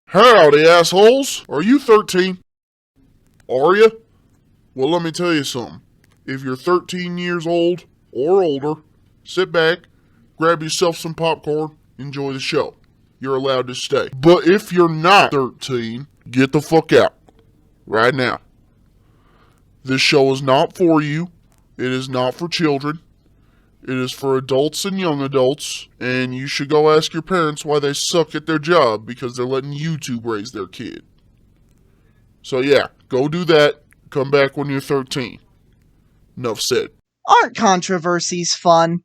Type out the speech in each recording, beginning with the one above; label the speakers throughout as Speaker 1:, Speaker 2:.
Speaker 1: Howdy, assholes! Are you 13? Are you? Well, let me tell you something. If you're 13 years old or older, sit back, grab yourself some popcorn, enjoy the show. You're allowed to stay. But if you're not 13, get the fuck out. Right now. This show is not for you. It is not for children. It is for adults and young adults, and you should go ask your parents why they suck at their job because they're letting YouTube raise their kid. So yeah, go do that. Come back when you're 13. Enough said.
Speaker 2: Aren't controversies fun?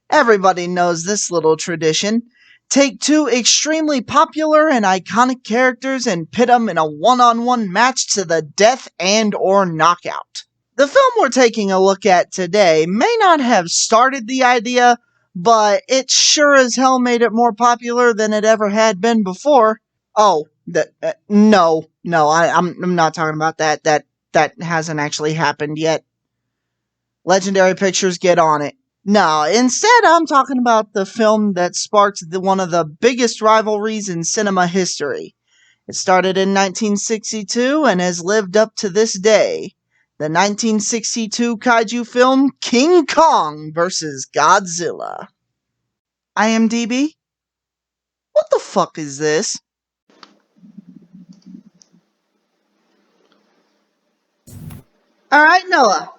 Speaker 2: Everybody knows this little tradition. Take two extremely popular and iconic characters and pit them in a one-on-one match to the death and or knockout. The film we're taking a look at today may not have started the idea, but it sure as hell made it more popular than it ever had been before. Oh, no, I'm not talking about that. That hasn't actually happened yet. Legendary Pictures, get on it. No, instead I'm talking about the film that sparked one of the biggest rivalries in cinema history. It started in 1962 and has lived up to this day. The 1962 kaiju film King Kong vs. Godzilla. IMDb? What the fuck is this? Alright, Noah.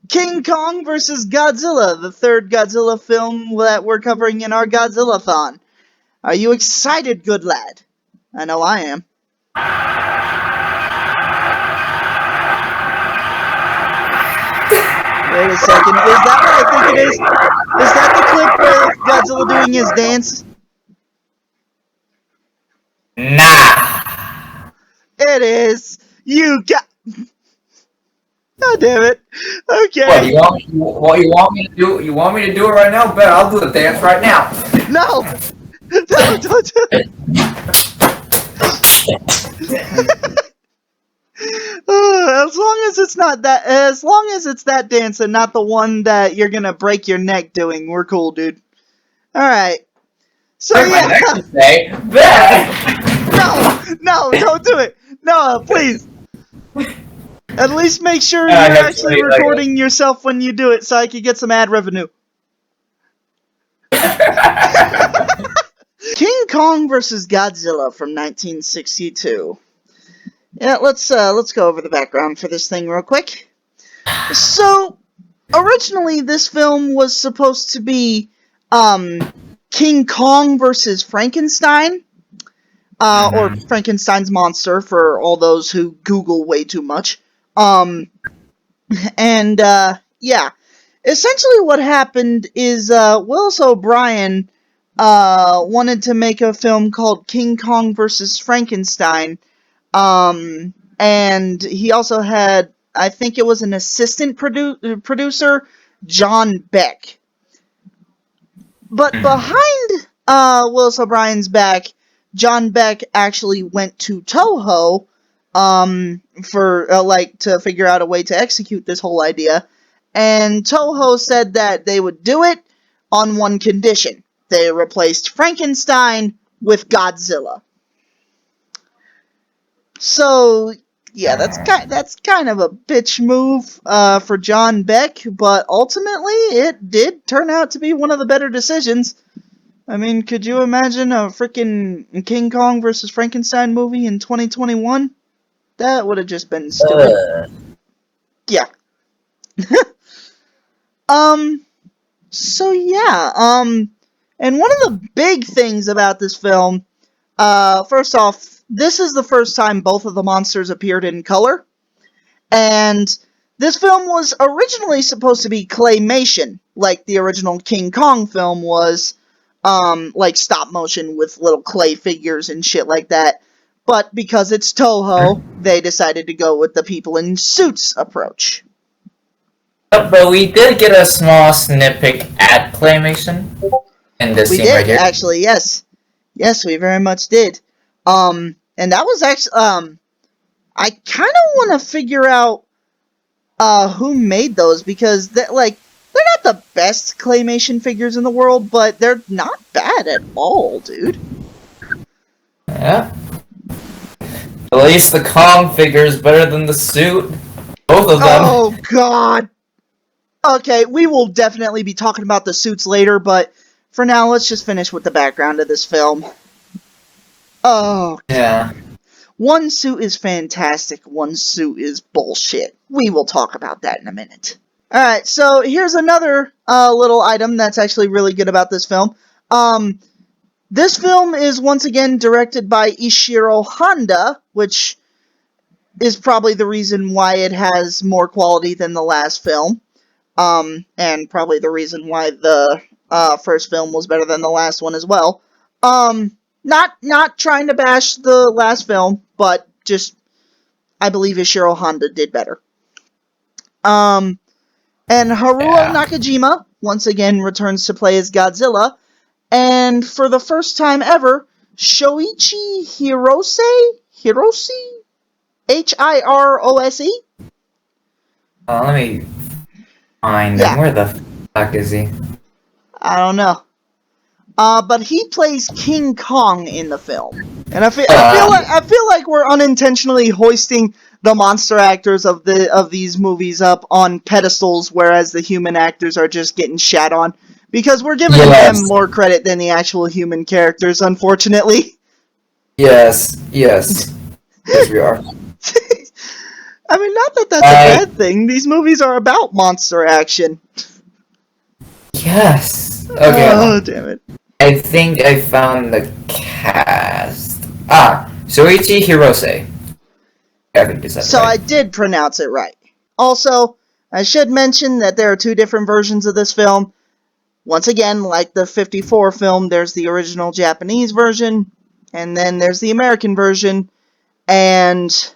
Speaker 2: King Kong vs. Godzilla, the third Godzilla film that we're covering in our Godzillathon. Are you excited, good lad? I know I am. Wait a second, is that what I think it is? Is that the clip where Godzilla doing his dance?
Speaker 3: Nah.
Speaker 2: It is. You got... God damn it. Okay.
Speaker 3: What you want me to do? You want me to do it right now? Bet I'll do the dance right now.
Speaker 2: No! No, don't do it! As long as it's that dance and not the one that you're gonna break your neck doing, we're cool, dude. Alright. So
Speaker 3: Break my neck to say, bet!
Speaker 2: No, don't do it! No, please! At least make sure you're actually recording yourself when you do it so I can get some ad revenue. King Kong vs. Godzilla from 1962. Yeah, let's go over the background for this thing real quick. So, originally this film was supposed to be King Kong vs. Frankenstein, or Frankenstein's monster for all those who Google way too much. Yeah. Essentially what happened is, Willis O'Brien, wanted to make a film called King Kong vs. Frankenstein, and he also had, I think it was an assistant producer, John Beck. But behind, Willis O'Brien's back, John Beck actually went to Toho, to figure out a way to execute this whole idea. And Toho said that they would do it on one condition. They replaced Frankenstein with Godzilla. So, yeah, that's kind of a bitch move, for John Beck, but ultimately it did turn out to be one of the better decisions. I mean, could you imagine a freaking King Kong vs. Frankenstein movie in 2021? That would have just been stupid. Yeah. So yeah, and one of the big things about this film, first off, this is the first time both of the monsters appeared in color, and this film was originally supposed to be claymation, like the original King Kong film was, like stop motion with little clay figures and shit like that. But because it's Toho, they decided to go with the people in suits approach.
Speaker 3: But we did get a small snippet at claymation in this scene right here.
Speaker 2: Actually, yes. Yes, we very much did. And that was actually, I kind of want to figure out, who made those, because, they're not the best claymation figures in the world, but they're not bad at all, dude.
Speaker 3: Yeah. At least the Kong figure is better than the suit. Both of them.
Speaker 2: Oh, God. Okay, we will definitely be talking about the suits later, but for now, let's just finish with the background of this film. Oh,
Speaker 3: Yeah.
Speaker 2: one suit is fantastic, one suit is bullshit. We will talk about that in a minute. Alright, so here's another little item that's actually really good about this film. This film is once again directed by Ishiro Honda, which is probably the reason why it has more quality than the last film. And probably the reason why the first film was better than the last one as well. Not trying to bash the last film, but just I believe Ishiro Honda did better. And Haruo Nakajima once again returns to play as Godzilla, and for the first time ever, Shoichi Hirose? Hirose?
Speaker 3: Let me find him. Where the fuck is he?
Speaker 2: I don't know. But he plays King Kong in the film. And I feel like we're unintentionally hoisting the monster actors of these movies up on pedestals, whereas the human actors are just getting shat on. Because we're giving them more credit than the actual human characters, unfortunately.
Speaker 3: Yes. Yes, we are.
Speaker 2: I mean, not that that's a bad thing. These movies are about monster action.
Speaker 3: Yes. Okay.
Speaker 2: Oh, damn it.
Speaker 3: I think I found the cast. Soichi Hirose. I think is that
Speaker 2: So
Speaker 3: right?
Speaker 2: I did pronounce it right. Also, I should mention that there are two different versions of this film. Once again, like the 54 film, there's the original Japanese version, and then there's the American version, and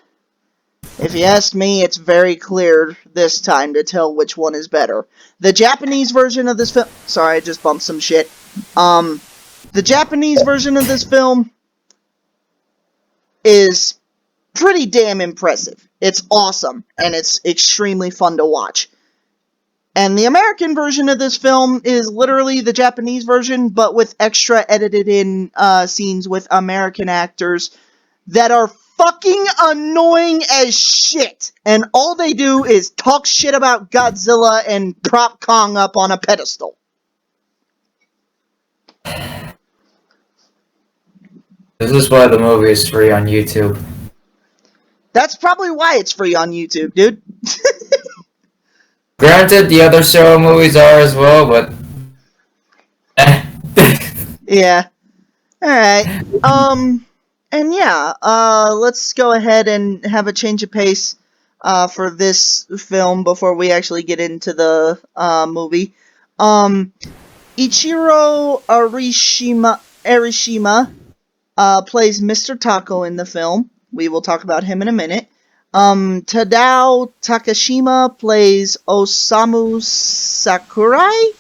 Speaker 2: if you ask me, it's very clear this time to tell which one is better. The Japanese version of this film... Sorry, I just bumped some shit. The Japanese version of this film is pretty damn impressive. It's awesome, and it's extremely fun to watch. And the American version of this film is literally the Japanese version, but with extra edited in scenes with American actors that are fucking annoying as shit. And all they do is talk shit about Godzilla and prop Kong up on a pedestal.
Speaker 3: This is why the movie is free on YouTube.
Speaker 2: That's probably why it's free on YouTube, dude.
Speaker 3: Granted, the other Showa movies are as well, but...
Speaker 2: Yeah. Alright. And yeah, let's go ahead and have a change of pace for this film before we actually get into the movie. Ichiro Arishima plays Mr. Taco in the film. We will talk about him in a minute. Tadao Takashima plays Osamu Sakurai.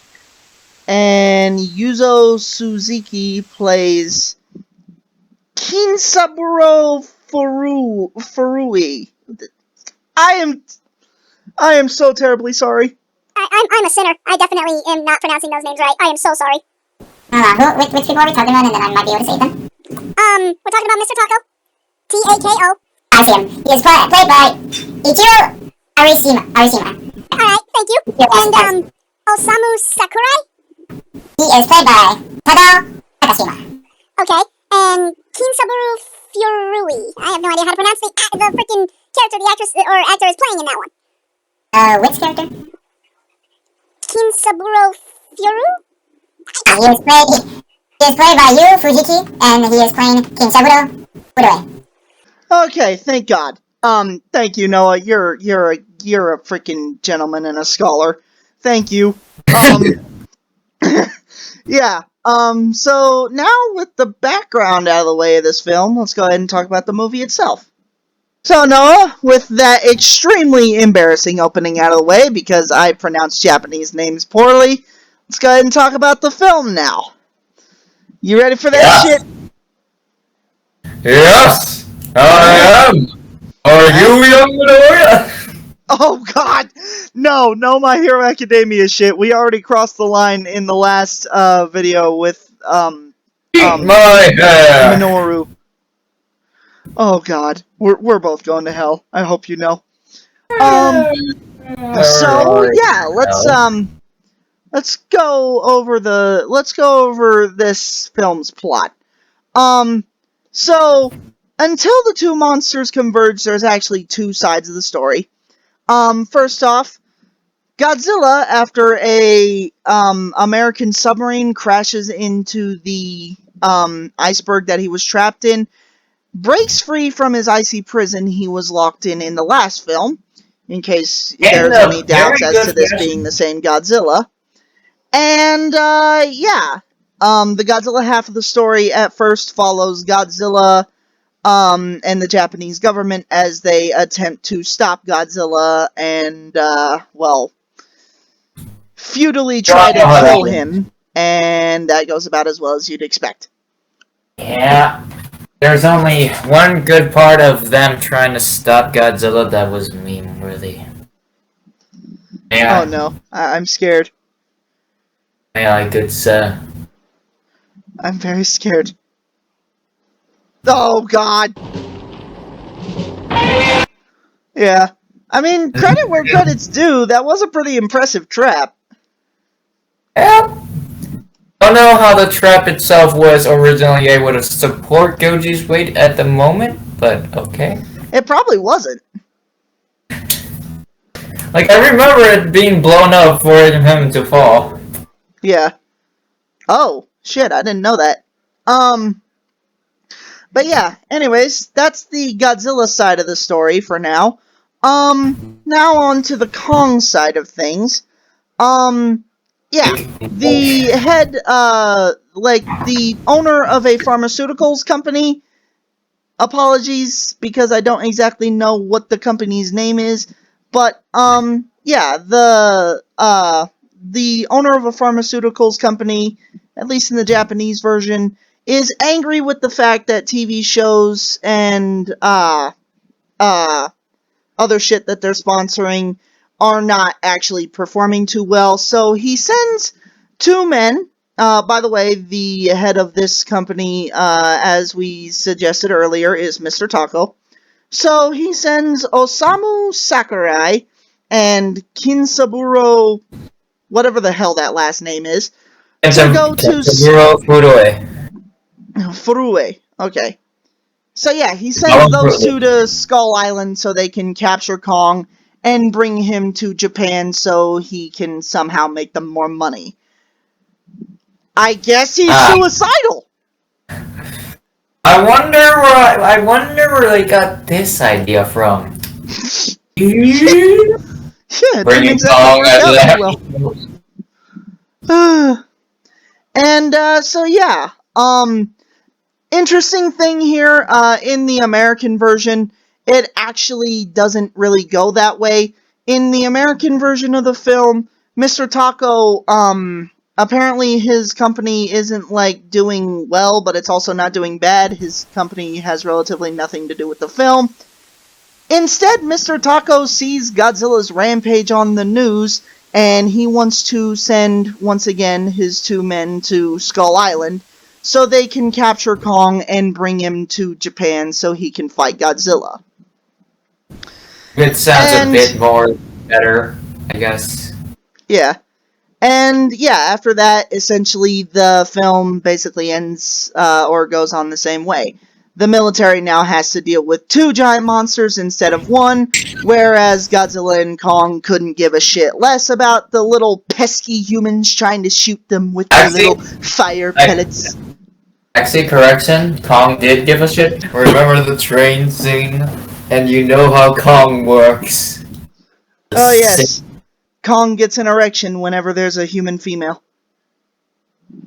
Speaker 2: And Yuzo Suzuki plays Kinsaburo Furui. I am so terribly sorry.
Speaker 4: I'm a sinner. I definitely am not pronouncing those names right. I am so sorry.
Speaker 5: Which people are we talking about, and then I might be able to say them?
Speaker 4: We're talking about Mr. Taco. T-A-K-O.
Speaker 5: I see him. He is played by Ichiro Arishima.
Speaker 4: Alright, thank you. And, Osamu Sakurai?
Speaker 5: He is played by Tadao Takashima.
Speaker 4: Okay. And Kinsaburo Furui. I have no idea how to pronounce the freaking character the actress or actor is playing in that one.
Speaker 5: Which character?
Speaker 4: Kinsaburo Furu?
Speaker 5: He is played by Yu Fujiki, and he is playing Kinsaburo Furui.
Speaker 2: Okay, thank God. Thank you, Noah. You're a freaking gentleman and a scholar. Thank you. Yeah. So now with the background out of the way of this film, let's go ahead and talk about the movie itself. So Noah, with that extremely embarrassing opening out of the way because I pronounced Japanese names poorly, let's go ahead and talk about the film now. You ready for that shit?
Speaker 3: Yes, I am. Are you young Midoriya?
Speaker 2: Oh God, no, My Hero Academia shit. We already crossed the line in the last video with
Speaker 3: My hair.
Speaker 2: Minoru. Oh God, we're both going to hell. I hope you know. So yeah, let's go over this film's plot. So until the two monsters converge, there's actually two sides of the story. First off, Godzilla, after a American submarine crashes into the iceberg that he was trapped in, breaks free from his icy prison he was locked in the last film, in case there's any doubts as to this being the same Godzilla. And, the Godzilla half of the story at first follows Godzilla and the Japanese government as they attempt to stop Godzilla and, futilely try to kill him, and that goes about as well as you'd expect.
Speaker 3: Yeah. There's only one good part of them trying to stop Godzilla that was meme-worthy.
Speaker 2: Oh no, I'm scared.
Speaker 3: Yeah, I could say.
Speaker 2: I'm very scared. Oh God! Yeah. I mean, credit where credit's due, that was a pretty impressive trap.
Speaker 3: Yeah. Don't know how the trap itself was originally able to support Goji's weight at the moment, but okay.
Speaker 2: It probably wasn't.
Speaker 3: Like, I remember it being blown up for him to fall.
Speaker 2: Yeah. Oh, shit, I didn't know that. But yeah, anyways, that's the Godzilla side of the story for now. Now on to the Kong side of things. Yeah, the head, the owner of a pharmaceuticals company, apologies, because I don't exactly know what the company's name is, but, yeah, the owner of a pharmaceuticals company, at least in the Japanese version, is angry with the fact that TV shows and, other shit that they're sponsoring are not actually performing too well, so he sends two men. By the way, the head of this company, as we suggested earlier, is Mr. Taco. So he sends Osamu Sakurai and Kinsaburo, whatever the hell that last name is, to go to Furue. Okay. So yeah, he sends those two to Skull Island so they can capture Kong and bring him to Japan so he can somehow make them more money. I guess he's suicidal.
Speaker 3: I wonder where they got this idea from.
Speaker 2: Yeah,
Speaker 3: Bringing
Speaker 2: exactly
Speaker 3: Kong as
Speaker 2: well. And so yeah, interesting thing here, in the American version, it actually doesn't really go that way. In the American version of the film, Mr. Taco, apparently his company isn't, like, doing well, but it's also not doing bad. His company has relatively nothing to do with the film. Instead, Mr. Taco sees Godzilla's rampage on the news, and he wants to send, once again, his two men to Skull Island, so they can capture Kong and bring him to Japan so he can fight Godzilla.
Speaker 3: It sounds a bit more better, I guess.
Speaker 2: Yeah. And yeah, after that, essentially the film basically ends, or goes on the same way. The military now has to deal with two giant monsters instead of one, whereas Godzilla and Kong couldn't give a shit less about the little pesky humans trying to shoot them with their little fire pellets.
Speaker 3: Actually, correction, Kong did give a shit. Remember the train scene? And you know how Kong works.
Speaker 2: Oh yes, Kong gets an erection whenever there's a human female.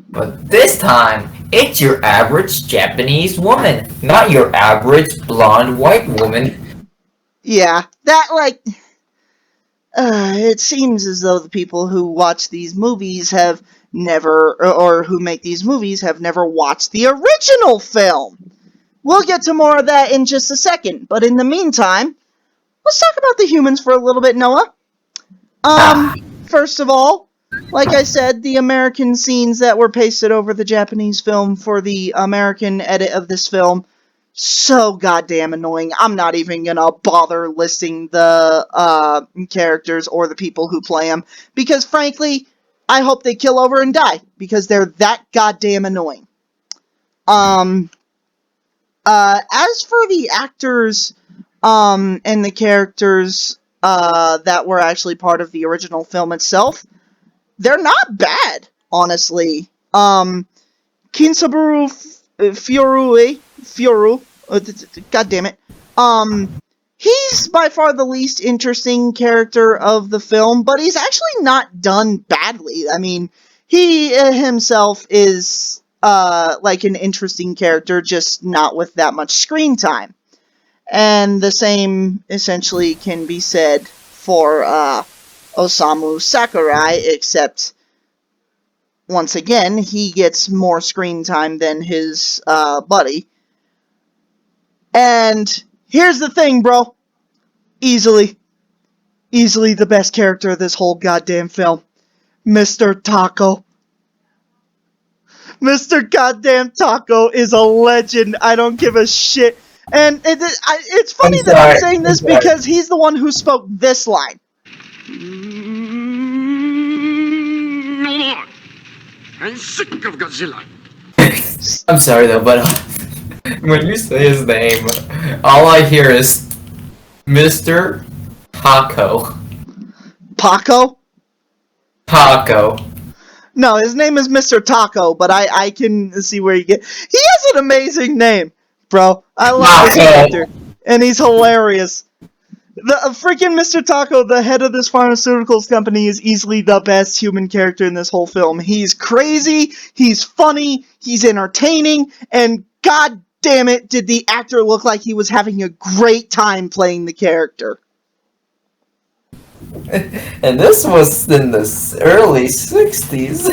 Speaker 3: But this time, it's your average Japanese woman, not your average blonde white woman.
Speaker 2: Yeah, that, like... it seems as though the people who watch these movies have never, or who make these movies have never watched the original film. We'll get to more of that in just a second, but in the meantime, let's talk about the humans for a little bit, Noah. First of all, like I said, the American scenes that were pasted over the Japanese film for the American edit of this film so goddamn annoying. I'm not even gonna bother listing the characters or the people who play them, because frankly, I hope they kill over and die, because they're that goddamn annoying. As for the actors, and the characters, that were actually part of the original film itself, they're not bad, honestly. Kinsaburo Fioru, god damn it. He's by far the least interesting character of the film, but he's actually not done badly. I mean, he himself is, like an interesting character, just not with that much screen time. And the same, essentially, can be said for, Osamu Sakurai, except once again, he gets more screen time than his buddy. And here's the thing, bro. Easily the best character of this whole goddamn film. Mr. Taco. Mr. Goddamn Taco is a legend. I don't give a shit. And it's funny that I'm saying this because he's the one who spoke this line.
Speaker 6: No more! I'm sick of Godzilla!
Speaker 3: I'm sorry though, but when you say his name, all I hear is Mr. Paco.
Speaker 2: Paco?
Speaker 3: Paco.
Speaker 2: No, his name is Mr. Taco, but I can see where you get. He has an amazing name, bro. I love this character, and he's hilarious. The freaking Mr. Taco, the head of this pharmaceuticals company, is easily the best human character in this whole film. He's crazy, he's funny, he's entertaining, and god damn it, did the actor look like he was having a great time playing the character.
Speaker 3: And this was in the early 60s.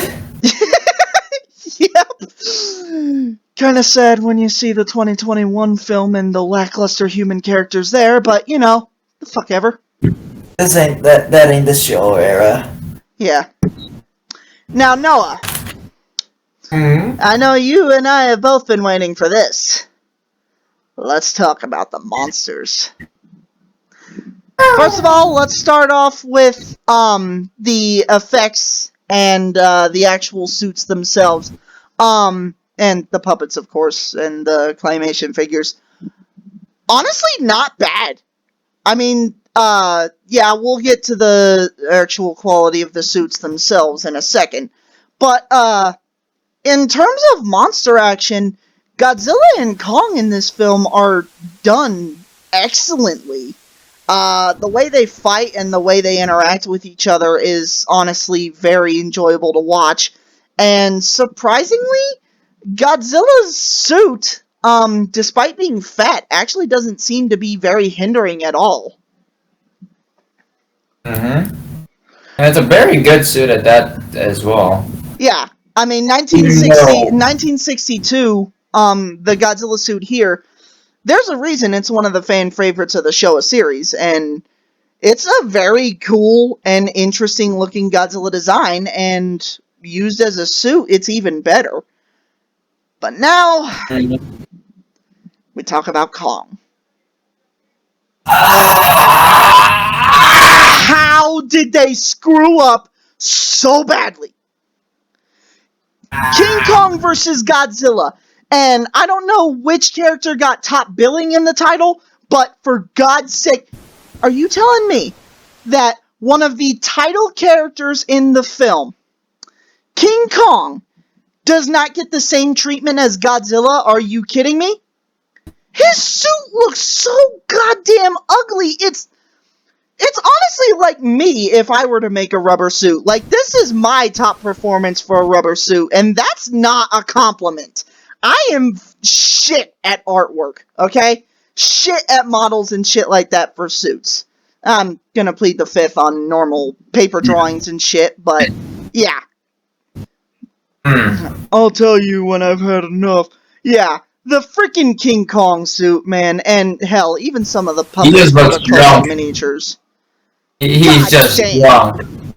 Speaker 2: Yep. Kinda sad when you see the 2021 film and the lackluster human characters there, but you know, the fuck ever.
Speaker 3: This ain't that ain't the show era.
Speaker 2: Yeah. Now, Noah,
Speaker 3: Mm-hmm.
Speaker 2: I know you and I have both been waiting for this. Let's talk about the monsters. First of all, let's start off with the effects and the actual suits themselves. And the puppets, of course, and the claymation figures. Honestly, not bad. I mean, yeah, we'll get to the actual quality of the suits themselves in a second. But, in terms of monster action, Godzilla and Kong in this film are done excellently. The way they fight and the way they interact with each other is honestly very enjoyable to watch. And surprisingly, Godzilla's suit, despite being fat, actually doesn't seem to be very hindering at all.
Speaker 3: Mm-hmm. And it's a very good suit at that as well.
Speaker 2: Yeah, I mean, 1962, the Godzilla suit here, there's a reason it's one of the fan favorites of the Showa series, and it's a very cool and interesting looking Godzilla design, and used as a suit, it's even better. But now, we talk about Kong. How did they screw up so badly? King Kong versus Godzilla. And I don't know which character got top billing in the title, but for God's sake, are you telling me that one of the title characters in the film, King Kong, does not get the same treatment as Godzilla? Are you kidding me? His suit looks so goddamn ugly. It's honestly like me if I were to make a rubber suit. Like, this is my top performance for a rubber suit, and that's not a compliment. I am shit at artwork, okay? Shit at models and shit like that for suits. I'm gonna plead the fifth on normal paper drawings and shit, but yeah. I'll tell you when I've had enough. Yeah, the freaking King Kong suit, man, and hell, even some of the puppets for the custom miniatures.
Speaker 3: He's just
Speaker 2: damn.
Speaker 3: young.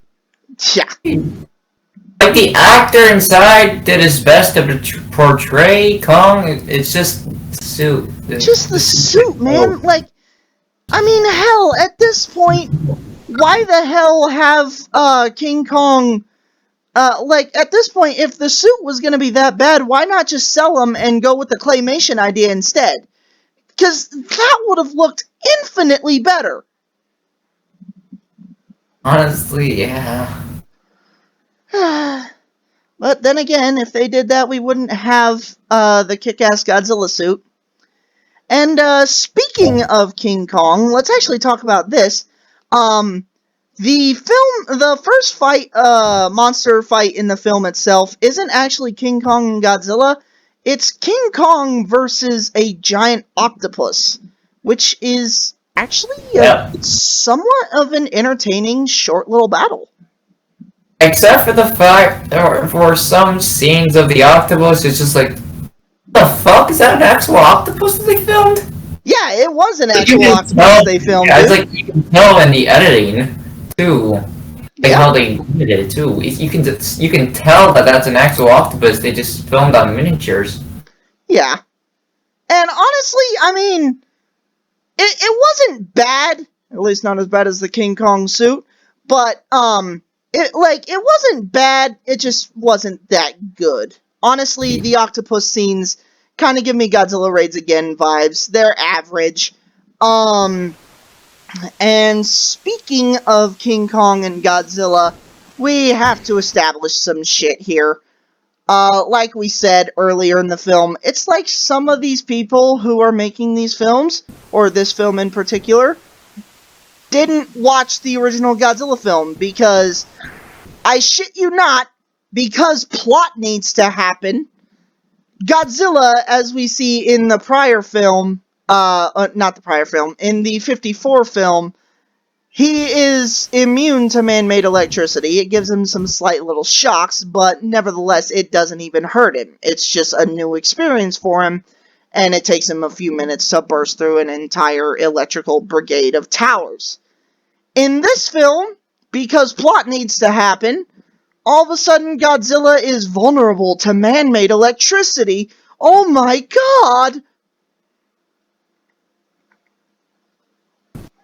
Speaker 2: Yeah.
Speaker 3: Like, the actor inside did his best to portray Kong. It's just the suit.
Speaker 2: Just the suit, man. Like, I mean, hell, at this point, why the hell have King Kong? Like, at this point, if the suit was gonna be that bad, why not just sell them and go with the claymation idea instead? Because that would have looked infinitely better.
Speaker 3: Honestly, yeah.
Speaker 2: But then again, if they did that, we wouldn't have the kick-ass Godzilla suit. And speaking of King Kong, let's actually talk about this. The first fight, monster fight in the film itself isn't actually King Kong and Godzilla. It's King Kong versus a giant octopus, which is actually somewhat of an entertaining short little battle.
Speaker 3: Except for the fact that for some scenes of the octopus, it's just like, the fuck? Is that an actual octopus that they filmed?
Speaker 2: Yeah, it was an
Speaker 3: Like,
Speaker 2: actual octopus they filmed.
Speaker 3: Yeah, it's like, you can tell in the editing, too. Like, how they did it, too. You can tell that that's an actual octopus they just filmed on miniatures.
Speaker 2: Yeah. And honestly, I mean, it wasn't bad. At least not as bad as the King Kong suit. But, it wasn't bad, it just wasn't that good. Honestly, the octopus scenes kind of give me Godzilla Raids Again vibes. They're average. And speaking of King Kong and Godzilla, we have to establish some shit here. Like we said earlier in the film, it's like some of these people who are making these films, or this film in particular, didn't watch the original Godzilla film, because, I shit you not, because plot needs to happen, Godzilla, as we see in the prior film, not the prior film, in the 54 film, he is immune to man-made electricity. It gives him some slight little shocks, but nevertheless, it doesn't even hurt him. It's just a new experience for him, and it takes him a few minutes to burst through an entire electrical brigade of towers. In this film, because plot needs to happen, all of a sudden Godzilla is vulnerable to man-made electricity. Oh my god!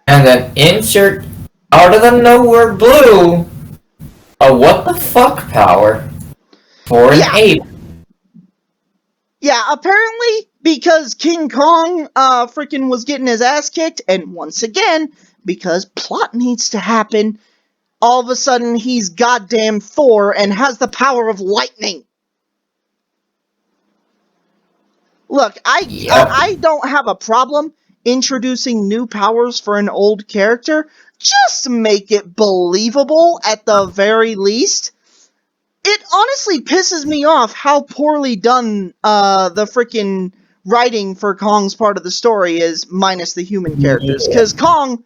Speaker 3: And then insert out of the nowhere blue a what the fuck power for an ape.
Speaker 2: Yeah, apparently because King Kong freaking was getting his ass kicked, and once again, because plot needs to happen, all of a sudden he's goddamn Thor and has the power of lightning. Look, I don't have a problem introducing new powers for an old character. Just make it believable at the very least. It honestly pisses me off how poorly done the freaking writing for Kong's part of the story is, minus the human characters. Because Kong,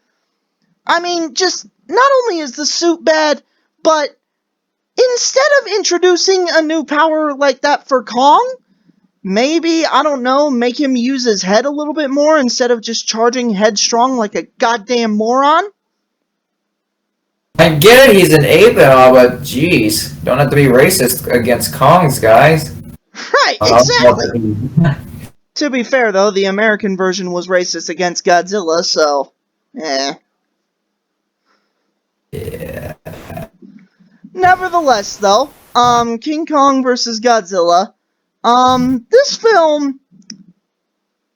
Speaker 2: I mean, just, not only is the suit bad, but instead of introducing a new power like that for Kong, maybe, I don't know, make him use his head a little bit more instead of just charging headstrong like a goddamn moron.
Speaker 3: I get it, he's an ape and all, but jeez, don't have to be racist against Kongs, guys.
Speaker 2: Right, exactly. To be fair, though, the American version was racist against Godzilla, so, eh.
Speaker 3: Yeah.
Speaker 2: Nevertheless, though, King Kong versus Godzilla, this film,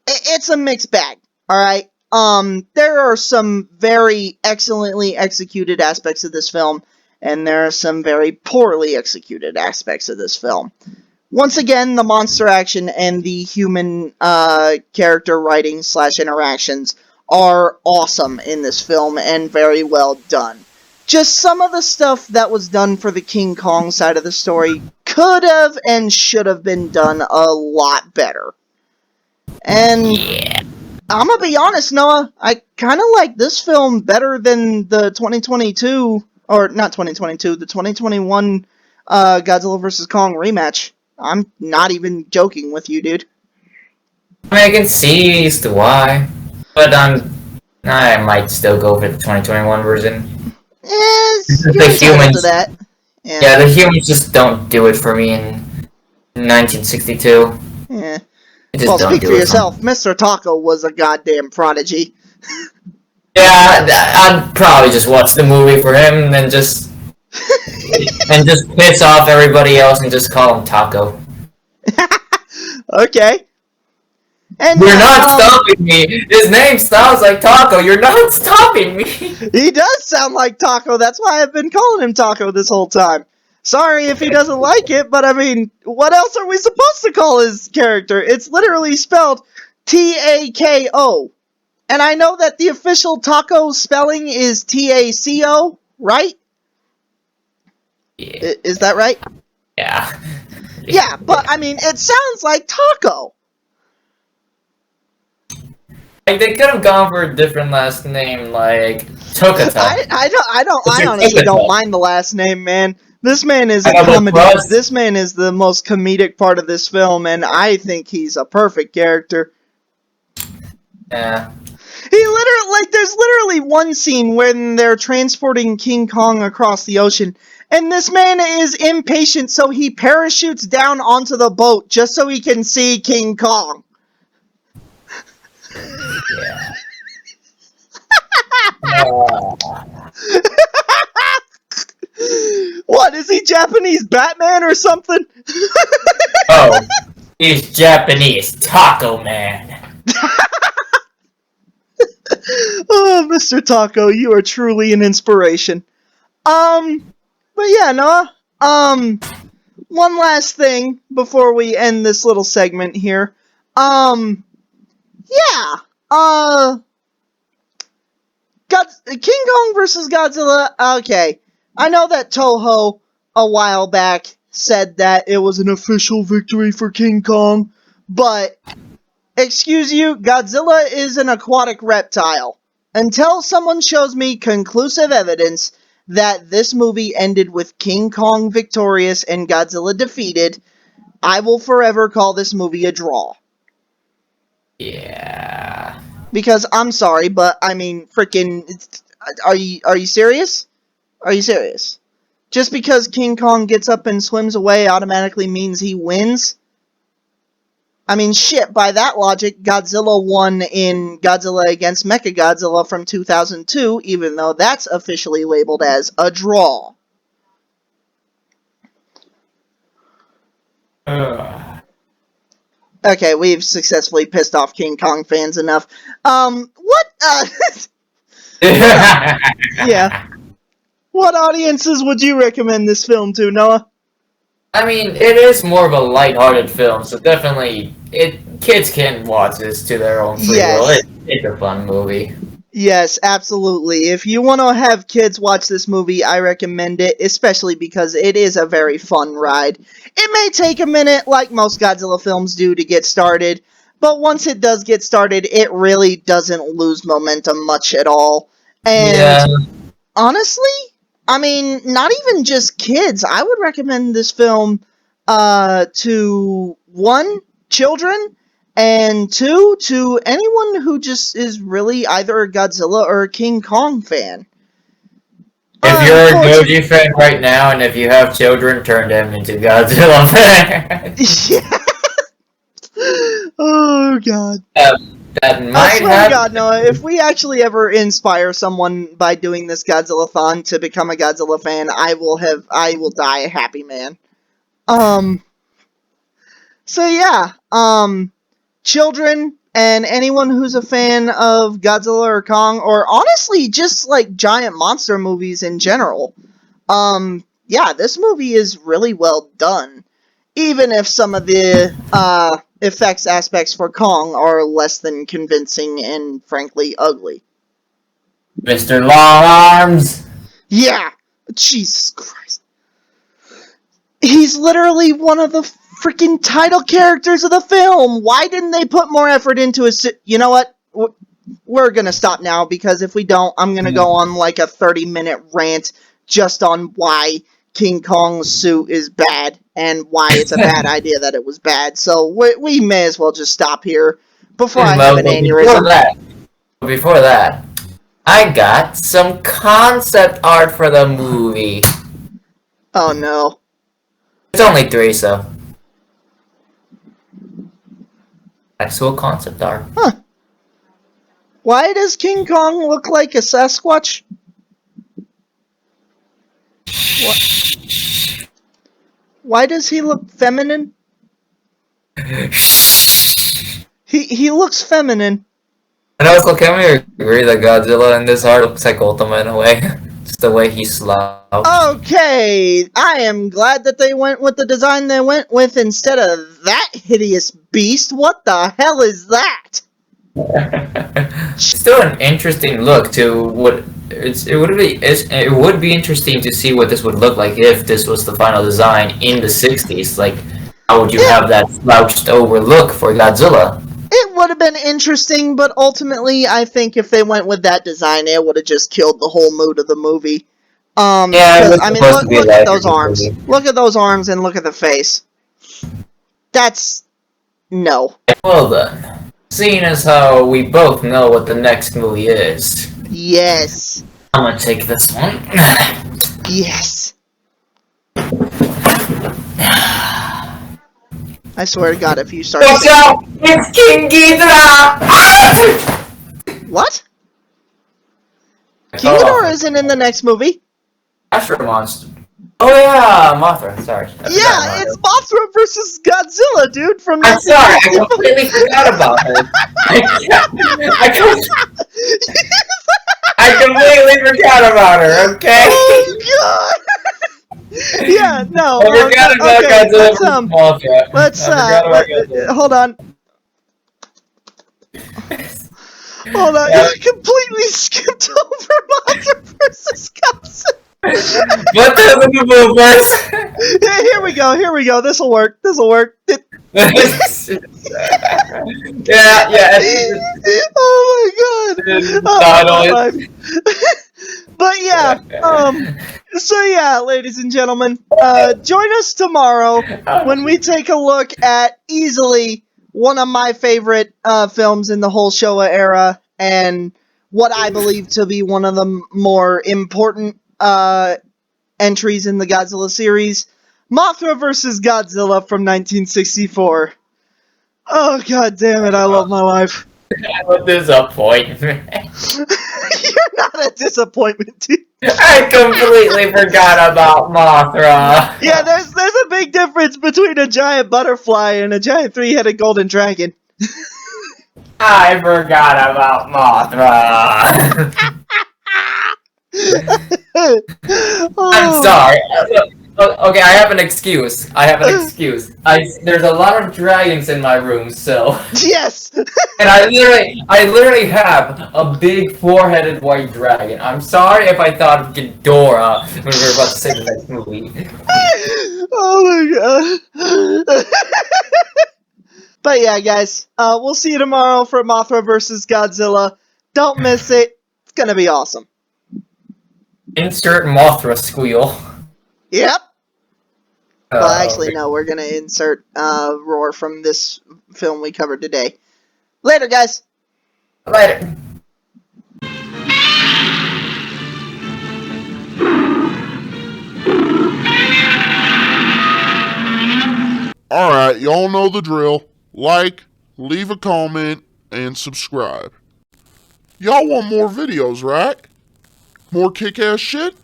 Speaker 2: it's a mixed bag, alright? There are some very excellently executed aspects of this film, and there are some very poorly executed aspects of this film. Once again, the monster action and the human, character writing / interactions are awesome in this film and very well done. Just some of the stuff that was done for the King Kong side of the story could have and should have been done a lot better. And I'm gonna be honest, Noah, I kind of like this film better than the 2022, or not 2022, the 2021 Godzilla vs. Kong rematch. I'm not even joking with you, dude.
Speaker 3: I mean, I can see as to why, but I might still go for the 2021 version.
Speaker 2: Yes,
Speaker 3: The
Speaker 2: you're entitled
Speaker 3: humans.
Speaker 2: to that.
Speaker 3: Yeah, the humans just don't do it for me in 1962.
Speaker 2: Yeah.
Speaker 3: They just
Speaker 2: Well,
Speaker 3: don't
Speaker 2: speak
Speaker 3: do
Speaker 2: for
Speaker 3: it for
Speaker 2: yourself.
Speaker 3: me.
Speaker 2: Mr. Taco was a goddamn prodigy.
Speaker 3: Yeah, I'd probably just watch the movie for him and just piss off everybody else and just call him Taco.
Speaker 2: Okay. And
Speaker 3: You're
Speaker 2: yeah,
Speaker 3: not stopping me. His name sounds like Taco. You're not stopping me.
Speaker 2: he does sound like Taco. That's why I've been calling him Taco this whole time. Sorry if he doesn't like it, but I mean, what else are we supposed to call his character? It's literally spelled T-A-K-O. And I know that the official Taco spelling is T-A-C-O, right?
Speaker 3: Yeah.
Speaker 2: Is that right?
Speaker 3: Yeah.
Speaker 2: Yeah, but I mean, it sounds like Taco.
Speaker 3: Like, they could have gone for a different last name, like Tokata.
Speaker 2: I honestly don't mind the last name, man. This man is a
Speaker 3: I know, but
Speaker 2: comedy.
Speaker 3: for us-
Speaker 2: This man is the most comedic part of this film, and I think he's a perfect character.
Speaker 3: Yeah.
Speaker 2: There's literally one scene when they're transporting King Kong across the ocean, and this man is impatient, so he parachutes down onto the boat just so he can see King Kong.
Speaker 3: Yeah.
Speaker 2: What, is he Japanese Batman or something?
Speaker 3: Oh, he's Japanese Taco Man.
Speaker 2: Oh, Mr. Taco, you are truly an inspiration. But yeah, Noah, one last thing before we end this little segment here. Yeah, King Kong versus Godzilla, okay. I know that Toho, a while back, said that it was an official victory for King Kong, but, excuse you, Godzilla is an aquatic reptile. Until someone shows me conclusive evidence that this movie ended with King Kong victorious and Godzilla defeated, I will forever call this movie a draw.
Speaker 3: Yeah.
Speaker 2: Because I'm sorry, but I mean, freaking, are you serious? Are you serious? Just because King Kong gets up and swims away automatically means he wins? I mean, shit, by that logic, Godzilla won in Godzilla against Mechagodzilla from 2002, even though that's officially labeled as a draw. Okay, we've successfully pissed off King Kong fans enough. Yeah. What audiences would you recommend this film to, Noah?
Speaker 3: I mean, it is more of a lighthearted film, so definitely, kids can watch this to their own free will. It's a fun movie.
Speaker 2: Yes, absolutely. If you want to have kids watch this movie, I recommend it, especially because it is a very fun ride. It may take a minute, like most Godzilla films do, to get started, but once it does get started, it really doesn't lose momentum much at all. And honestly, I mean, not even just kids. I would recommend this film to, one, children, and two, to anyone who just is really either a Godzilla or a King Kong fan.
Speaker 3: If you're a Goji fan right now, and if you have children, turn them into Godzilla fans.
Speaker 2: Yeah. Oh, God.
Speaker 3: That might
Speaker 2: I swear
Speaker 3: have...
Speaker 2: to God, Noah, if we actually ever inspire someone by doing this Godzillathon to become a Godzilla fan, I will die a happy man. So yeah, children and anyone who's a fan of Godzilla or Kong, or honestly, just like giant monster movies in general, yeah, this movie is really well done. Even if some of the, effects aspects for Kong are less than convincing and frankly ugly.
Speaker 3: Mr. Long Arms!
Speaker 2: Yeah! Jesus Christ. He's literally one of the freaking title characters of the film! Why didn't they put more effort into his... You know what? We're gonna stop now, because if we don't, I'm gonna go on like a 30-minute rant just on why King Kong's suit is bad, and why it's a bad idea that it was bad. So we may as well just stop here before I have an aneurysm.
Speaker 3: Before that, I got some concept art for the movie.
Speaker 2: Oh no.
Speaker 3: It's only 3, so. Actual concept art.
Speaker 2: Huh. Why does King Kong look like a Sasquatch? What? Why does he look feminine? He looks feminine.
Speaker 3: And also, can we agree that Godzilla in this art looks like Ultima in a way? Just the way he slouched.
Speaker 2: Okay, I am glad that they went with the design they went with instead of that hideous beast. What the hell is that?
Speaker 3: Still an interesting look to what it would be interesting to see what this would look like if this was the final design in the 60s. Like, how would you have that slouched over look for Godzilla?
Speaker 2: It would have been interesting, but ultimately, I think if they went with that design, it would have just killed the whole mood of the movie.
Speaker 3: Yeah, it was
Speaker 2: I mean,
Speaker 3: supposed to be
Speaker 2: look
Speaker 3: like
Speaker 2: at those
Speaker 3: a
Speaker 2: arms.
Speaker 3: movie.
Speaker 2: Look at those arms and look at the face. That's no.
Speaker 3: Well then, seeing as how we both know what the next movie is,
Speaker 2: Yes.
Speaker 3: I'm gonna take this one.
Speaker 2: Yes. I swear to God, if you start.
Speaker 3: Watch out! It's King Ghidorah!
Speaker 2: What? King Ghidorah isn't in the next movie.
Speaker 3: Astro Monster. Oh yeah, Mothra. Sorry.
Speaker 2: Yeah, it's Mothra versus Godzilla, dude. From
Speaker 3: I'm sorry, I
Speaker 2: 1965.
Speaker 3: completely forgot about her. I completely forgot about her. Okay.
Speaker 2: Oh God. Yeah, no.
Speaker 3: I forgot about
Speaker 2: okay,
Speaker 3: Godzilla versus Mothra.
Speaker 2: hold on. Hold on.
Speaker 3: Yeah.
Speaker 2: You completely skipped over Mothra versus Godzilla.
Speaker 3: What the move first?
Speaker 2: Yeah, here we go. This'll work.
Speaker 3: Yeah.
Speaker 2: Oh my God. Oh, my life. But yeah, so yeah, ladies and gentlemen, join us tomorrow when we take a look at easily one of my favorite films in the whole Showa era, and what I believe to be one of the more important entries in the Godzilla series, Mothra vs. Godzilla from 1964. Oh God damn it, I love my life.
Speaker 3: I'm a disappointment.
Speaker 2: You're not a disappointment, dude.
Speaker 3: I completely forgot about Mothra.
Speaker 2: Yeah, there's a big difference between a giant butterfly and a giant three-headed golden dragon.
Speaker 3: I forgot about Mothra. I'm sorry. Okay, I have an excuse. There's a lot of dragons in my room, so.
Speaker 2: Yes.
Speaker 3: And I literally have a big four-headed white dragon. I'm sorry if I thought of Ghidorah when we were about to say the next movie.
Speaker 2: Oh my God. But yeah, guys, we'll see you tomorrow for Mothra vs. Godzilla. Don't miss it. It's gonna be awesome.
Speaker 3: Insert Mothra squeal.
Speaker 2: Yep. Well, actually,
Speaker 3: Okay.
Speaker 2: no, we're gonna insert roar from this film we covered today. Later, guys.
Speaker 3: Later.
Speaker 1: Alright, y'all know the drill. Like, leave a comment, and subscribe. Y'all want more videos, right? More kick-ass shit?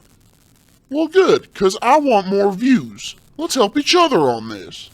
Speaker 1: Well, good, because I want more views. Let's help each other on this.